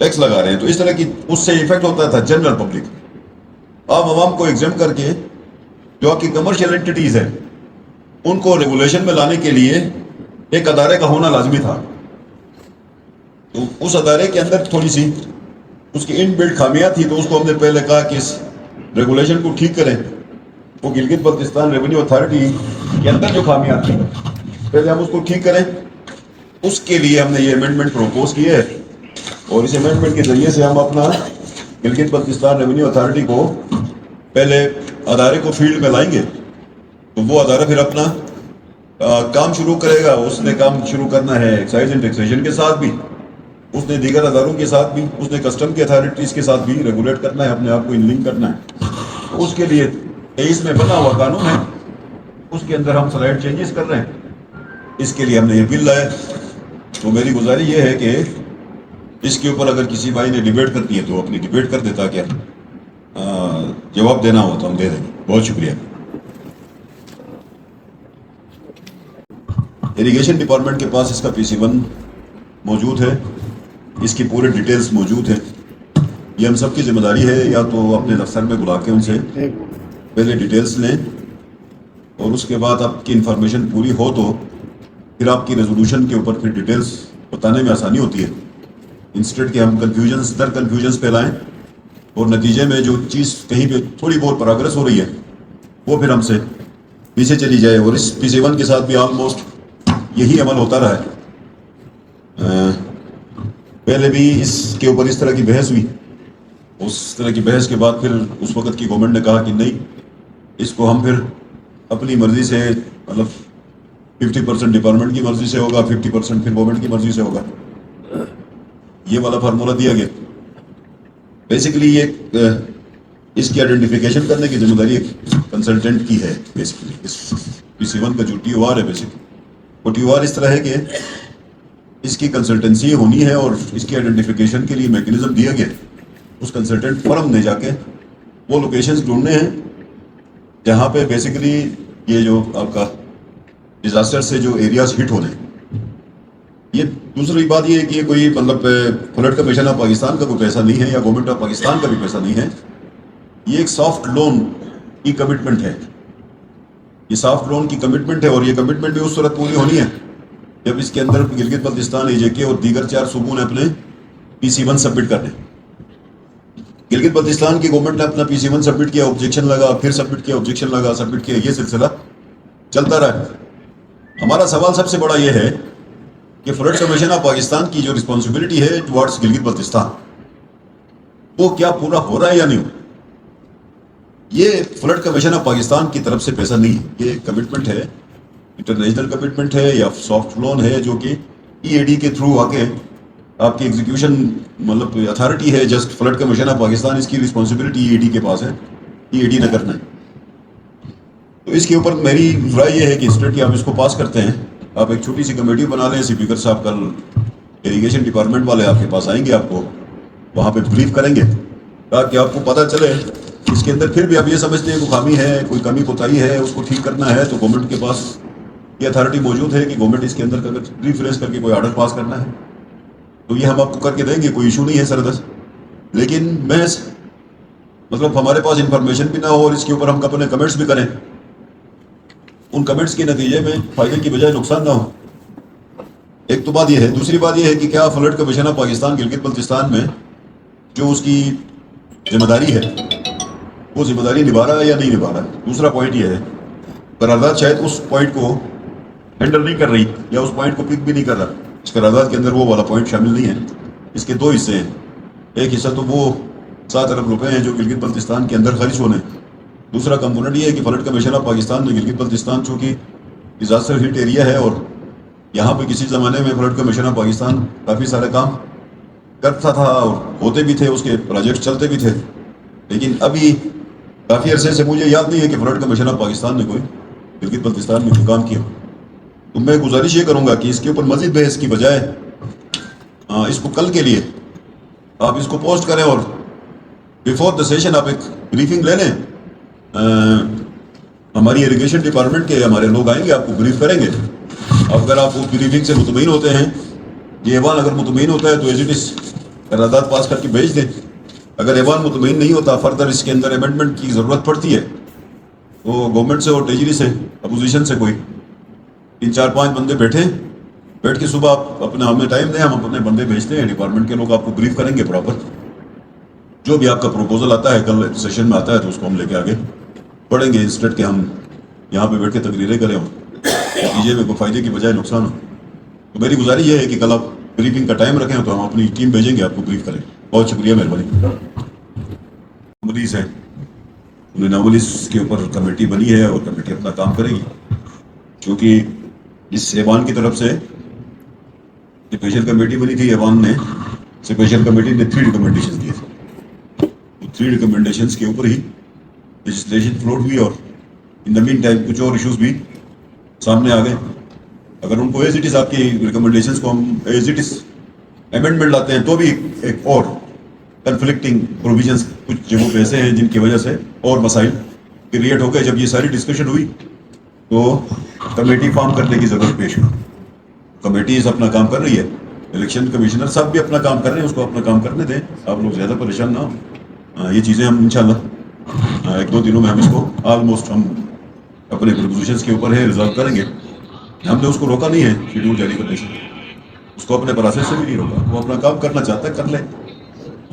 Tax لگا رہے ہیں. تو اس طرح کی اس سے افیکٹ ہوتا تھا جنرل پبلک. آپ عوام کو ایگزام کر کے جو آپ کی کمرشل اینٹیز ہیں ان کو ریگولیشن میں لانے کے لیے ایک ادارے کا ہونا لازمی تھا. تو اس ادارے کے اندر تھوڑی سی اس کی ان بلڈ خامیاں تھی, تو اس کو ہم نے پہلے کہا کہ اس ریگولیشن کو ٹھیک کریں. وہ گلگت بلتستان ریونیو اتھارٹی کے اندر جو خامیاں تھیں پہلے ہم اس کو ٹھیک کریں. اس کے لیے ہم نے یہ امینڈمنٹ پروپوز کی ہے, اور اس امینڈمنٹ کے ذریعے سے ہم اپنا گلگت بلتستان ریونیو اتھارٹی کو پہلے ادارے کو فیلڈ میں لائیں گے. تو وہ ادارہ پھر اپنا کام شروع کرے گا. اس نے کام شروع کرنا ہے ایکسائز اینڈ ٹیکسیشن کے ساتھ بھی, اس نے دیگر اداروں کے ساتھ بھی, اس نے کسٹم کی اتھارٹیز کے ساتھ بھی ریگولیٹ کرنا ہے, اپنے آپ کو ان لنک کرنا ہے. اس کے لیے 23 میں بنا ہوا قانون ہے, اس کے اندر ہم سلائڈ چینجز کر رہے ہیں. اس کے لیے ہم نے یہ بل لایا. تو میری گزارش یہ ہے کہ اس کے اوپر اگر کسی بھائی نے ڈیبیٹ کرتی ہے تو اپنی ڈیبیٹ کر دیتا, کہ جواب دینا ہو تو ہم دے دیں گے. بہت شکریہ. اریگیشن ڈپارٹمنٹ کے پاس اس کا PC1 موجود ہے, اس کی پورے ڈیٹیلز موجود ہیں. یہ ہم سب کی ذمہ داری ہے یا تو اپنے دفتر میں بلا کے ان سے پہلے ڈیٹیلز لیں, اور اس کے بعد آپ کی انفارمیشن پوری ہو تو پھر آپ کی ریزولوشن کے اوپر پھر ڈیٹیلز بتانے میں آسانی ہوتی ہے, انسٹیڈ کہ ہم کنفیوژنز پھیلائیں, اور نتیجے میں جو چیز کہیں پہ تھوڑی بہت پروگرس ہو رہی ہے وہ پھر ہم سے پیچھے چلی جائے. اور اس PC1 کے ساتھ بھی آلموسٹ یہی عمل ہوتا رہا ہے. پہلے بھی اس کے اوپر اس طرح کی بحث ہوئی. اس طرح کی بحث کے بعد پھر اس وقت کی گورنمنٹ نے کہا کہ نہیں, اس کو ہم پھر اپنی مرضی سے, مطلب 50% ڈپارٹمنٹ کی مرضی سے ہوگا, 50% پھر گورنمنٹ کی مرضی سے ہوگا. یہ والا فارمولہ دیا گیا. بیسیکلی یہ اس کی آئیڈینٹیفیکیشن کرنے کی ذمہ داری ایک کنسلٹنٹ کی ہے. بیسیکلی اس PC1 کا جو TOR ہے, بیسیکلی وہ TOR اس طرح ہے کہ اس کی کنسلٹنسی ہونی ہے, اور اس کی آئیڈینٹیفیکیشن کے لیے میکینزم دیا گیا. اس کنسلٹنٹ فرم نے جا کے وہ لوکیشنز ڈھونڈنے ہیں جہاں پہ بیسیکلی یہ جو آپ کا ڈیزاسٹر سے جو ایریاز ہٹ ہونے. یہ دوسری بات یہ ہے کہ یہ کوئی مطلب فلڈ کمیشن آف پاکستان کا کوئی پیسہ نہیں ہے, یا گورنمنٹ آف پاکستان کا بھی پیسہ نہیں ہے. یہ ایک سافٹ لون کی کمٹمنٹ ہے. یہ سافٹ لون کی کمٹمنٹ ہے, اور یہ کمٹمنٹ بھی اس صورت پوری ہونی ہے جب اس کے اندر گلگت بلتستان, AJK اور دیگر 4 صوبوں نے اپنے PC1 سبمٹ کر دیں. گلگت بلتستان کی گورنمنٹ نے اپنا PC1 سبمٹ کیا, آبجیکشن لگا, پھر سبمٹ کیا, آبجیکشن لگا, سبمٹ کیا. یہ سلسلہ چلتا رہا ہے. ہمارا سوال سب سے بڑا یہ ہے کہ فلڈ کمیشن آف پاکستان کی جو رسپانسبلٹی ہے ٹوارڈس گلگت بلتستان, وہ کیا پورا ہو رہا ہے یا نہیں ہو. یہ فلڈ کمیشن آف پاکستان کی طرف سے پیسہ نہیں ہے, یہ کمٹمنٹ ہے, انٹرنیشنل کمٹمنٹ ہے یا سافٹ لون ہے, جو کہ EAD کے تھرو آ کے آپ کی ایگزیکیوشن مطلب اتھارٹی ہے. Just flood commission of Pakistan, اس کی رسپانسبلٹی EAD کے پاس ہے, EAD نہ کرنا ہے. تو اس کے اوپر میری رائے یہ ہے کہ اسٹیٹ کی آپ اس کو پاس کرتے ہیں, آپ ایک چھوٹی سی کمیٹی بنا لیں. اسپیکر صاحب کل اریگیشن ڈپارٹمنٹ والے آپ کے پاس آئیں گے, آپ کو وہاں پہ بریف کریں گے تاکہ آپ کو پتہ چلے. اس کے اندر پھر بھی آپ یہ سمجھتے ہیں کوئی خامی ہے, کوئی کمی کوتاہی ہے, اس کو ٹھیک کرنا ہے, تو گورنمنٹ کے پاس یہ اتھارٹی موجود ہے کہ گورنمنٹ اس کے اندر اگر ریفریش کر کے کوئی آرڈر پاس کرنا ہے تو یہ ہم آپ کو کر کے دیں گے, کوئی ایشو نہیں ہے سردست. لیکن میں مطلب ہمارے پاس انفارمیشن بھی نہ ہو, اور اس کے اوپر ہم اپنے کمنٹس بھی کریں, ان کمنٹس کے نتیجے میں فائدے کی بجائے نقصان نہ ہو. ایک تو بات یہ ہے. دوسری بات یہ ہے کہ کیا flood commission of Pakistan Gilgit Baltistan میں جو اس کی ذمہ داری ہے وہ ذمہ داری نبھا رہا ہے یا نہیں نبھا رہا ہے. دوسرا پوائنٹ یہ ہے قرارداد شاید اس پوائنٹ کو ہینڈل نہیں کر رہی, یا اس پوائنٹ کو پک بھی نہیں کر رہا. اس قرارداد کے اندر وہ والا پوائنٹ شامل نہیں ہے. اس کے 2 حصے ہیں. ایک حصہ تو وہ 7 ارب روپے ہیں جو گلگت بلتستان کے اندر خرچ ہونے. دوسرا کمپوننٹ یہ ہے کہ فلڈ کمیشن آف پاکستان میں گلگت بلتستان چونکہ ڈیزاسٹر ہٹ ایریا ہے, اور یہاں پہ کسی زمانے میں فلڈ کمیشن آف پاکستان کافی سارے کام کرتا تھا, اور ہوتے بھی تھے, اس کے پروجیکٹ چلتے بھی تھے. لیکن ابھی کافی عرصے سے مجھے یاد نہیں ہے کہ فلڈ کمیشن آف پاکستان نے کوئی گلگت بلتستان میں کوئی کام کیا. تو میں گزارش یہ کروں گا کہ اس کے اوپر مزید بحث کی بجائے اس کو کل کے لیے آپ اس کو پوسٹ کریں, اور بیفور دا سیشن آپ ایک بریفنگ لے لیں. ہماری اریگیشن ڈپارٹمنٹ کے ہمارے لوگ آئیں گے, آپ کو بریف کریں گے. اگر آپ اس بریفنگ سے مطمئن ہوتے ہیں, یہ ایوان اگر مطمئن ہوتا ہے تو ایز اٹ از قرارداد پاس کر کے بھیج دیں. اگر ایوان مطمئن نہیں ہوتا فردر اس کے اندر امینڈمنٹ کی ضرورت پڑتی ہے تو گورنمنٹ سے اور ٹریجری سے اپوزیشن سے کوئی 3-4-5 بندے بیٹھ کے صبح آپ اپنا ہمیں ٹائم دیں, ہم اپنے بندے بھیجتے ہیں, ڈپارٹمنٹ کے لوگ آپ کو بریف کریں گے پراپر. جو بھی آپ کا پروپوزل آتا ہے کل سیشن میں آتا ہے تو اس کو ہم لے کے آگے پڑھیں گے انسٹیٹ کہ ہم یہاں پہ بیٹھ کے تقریریں کریں ہوں, نتیجے میں کوئی فائدے کی بجائے نقصان ہو. تو میری گزارش یہ ہے کہ کل آپ بریفنگ کا ٹائم رکھیں تو ہم اپنی ٹیم بھیجیں گے, آپ کو بریف کریں. بہت شکریہ, مہربانی. ناملیز ہے, انہیں ناملیز کے اوپر کمیٹی بنی ہے اور کمیٹی اپنا کام کرے گی, کیونکہ اس ایوان کی طرف سے اسپیشل کمیٹی بنی تھی. ایوان نے اسپیشل کمیٹی نے 3 ریکمنڈیشن دیے تھے. 3 ریکمنڈیشنس کے اوپر ہی لیجسلیشن فلوٹ ہوئی اور ان دا مین ٹائم کچھ اور ایشوز بھی سامنے آ گئے. اگر ان کو ایز اٹ از آپ کی ریکمنڈیشنس کو ہم ایز اٹ از امینڈمنٹ لاتے ہیں تو بھی ایک اور کنفلکٹنگ پروویژنس کچھ جگہوں پہ ایسے ہیں جن کی وجہ سے اور مسائل کریٹ ہو گئے. جب یہ ساری ڈسکشن ہوئی تو کمیٹی فارم کرنے کی ضرورت پیش ہوئی. کمیٹیز اپنا کام کر رہی ہے, الیکشن کمشنر سب بھی اپنا کام کر رہے ہیں, اس کو اپنا کام کرنے دیں. آپ لوگ زیادہ پریشان نہ ہوں. یہ چیزیں ہم انشاءاللہ 1-2 دنوں میں ہم اس کو آلموسٹ ہم اپنے پروپوزیشنس کے اوپر ہے ریزالو کریں گے. ہم نے اس کو روکا نہیں ہے شیڈول جاری کرنے سے, اس کو اپنے پروسیس سے بھی نہیں روکا. وہ اپنا کام کرنا چاہتا ہے کر لے.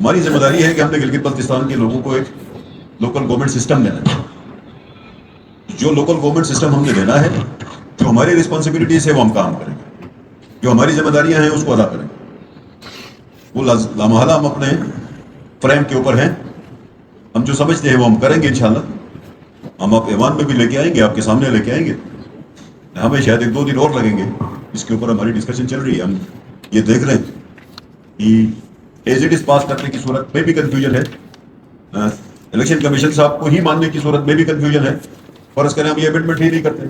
ہماری ذمہ داری ہے کہ ہم نے گلگت بلتستان کے لوگوں کو ایک لوکل گورنمنٹ سسٹم دینا ہے. جو لوکل گورنمنٹ سسٹم ہم نے دینا ہے, جو ہماری رسپانسبلٹیز ہے وہ ہم کام کریں گے, جو ہماری ذمہ داریاں ہیں اس کو ادا کریں گے. وہ لامحالہ ہم اپنے فریم کے اوپر ہیں, ہم جو سمجھتے ہیں وہ ہم کریں گے انشاءاللہ. ہم آپ ایوان میں بھی لے کے آئیں گے, آپ کے سامنے لے کے آئیں گے. ہمیں شاید 1-2 دن اور لگیں گے, اس کے اوپر ہماری ڈسکشن چل رہی ہے. ہم یہ دیکھ رہے ہیں کہ ایز اٹ از پاس کرنے کی صورت میں بھی کنفیوژن ہے, الیکشن کمیشن صاحب کو ہی ماننے کی صورت میں بھی کنفیوژن ہے. فرض کریں ہم یہ امینڈمنٹ ہی نہیں کرتے,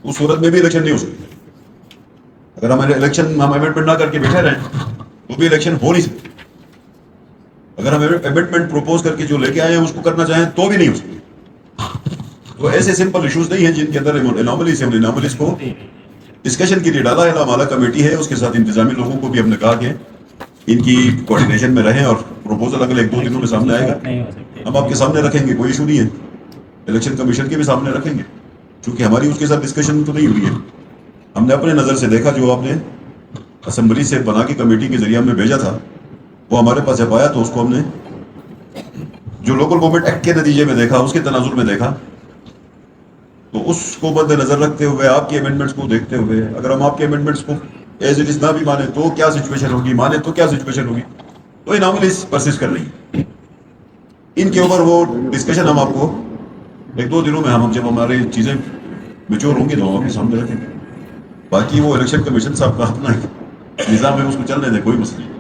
اس صورت میں بھی الیکشن نہیں ہو سکتی. اگر ہمارے الیکشن ہم امینڈمنٹ نہ کر کے بیٹھے رہیں تو بھی الیکشن ہو نہیں سکتی. اگر ہم امینڈمنٹ پروپوز کر کے جو لے کے آئے ہیں اس کو کرنا چاہیں تو بھی نہیں ہو سکتی. تو ایسے سمپل ایشوز نہیں ہیں جن کے اندر اناملیز ہیں. اناملیز کو ڈسکشن کے لیے ڈالا ہے. ہمارا کمیٹی ہے, اس کے ساتھ انتظامی لوگوں کو بھی ہم نے کہا کہ ان کی کوارڈینیشن میں رہیں, اور پروپوزل اگلے 1-2 دنوں میں سامنے آئے گا, ہم آپ کے سامنے رکھیں گے. کوئی ایشو نہیں ہے, الیکشن کمیشن کے بھی سامنے رکھیں گے. چونکہ ہماری اس کے ساتھ ڈسکشن تو نہیں ہوئی ہے, ہم نے اپنے نظر سے دیکھا جو آپ نے اسمبلی سے بنا کے کمیٹی کے ذریعے ہم نے بھیجا تھا وہ ہمارے پاس جب آیا تو اس کو ہم نے جو لوکل گورنمنٹ ایکٹ کے نتیجے میں دیکھا, اس کے تناظر میں دیکھا. تو اس کو مد نظر رکھتے ہوئے, آپ کی امینڈمنٹس کو دیکھتے ہوئے, اگر ہم آپ کے امینڈمنٹس کو ایز اٹ از نہ بھی مانیں تو کیا سچویشن ہوگی, مانیں تو کیا سچویشن ہوگی, تو اناملیز پرسسٹ کر رہی ہیں. ان کے اوپر وہ ڈسکشن ہم آپ کو 1-2 دنوں میں ہم جب ہماری چیزیں میچور ہوں گی تو ہم آپ کے سامنے رکھیں گے. باقی وہ الیکشن کمیشن صاحب کا اپنا نظام ہے, اس کو چلنے دیں, کوئی مسئلہ نہیں.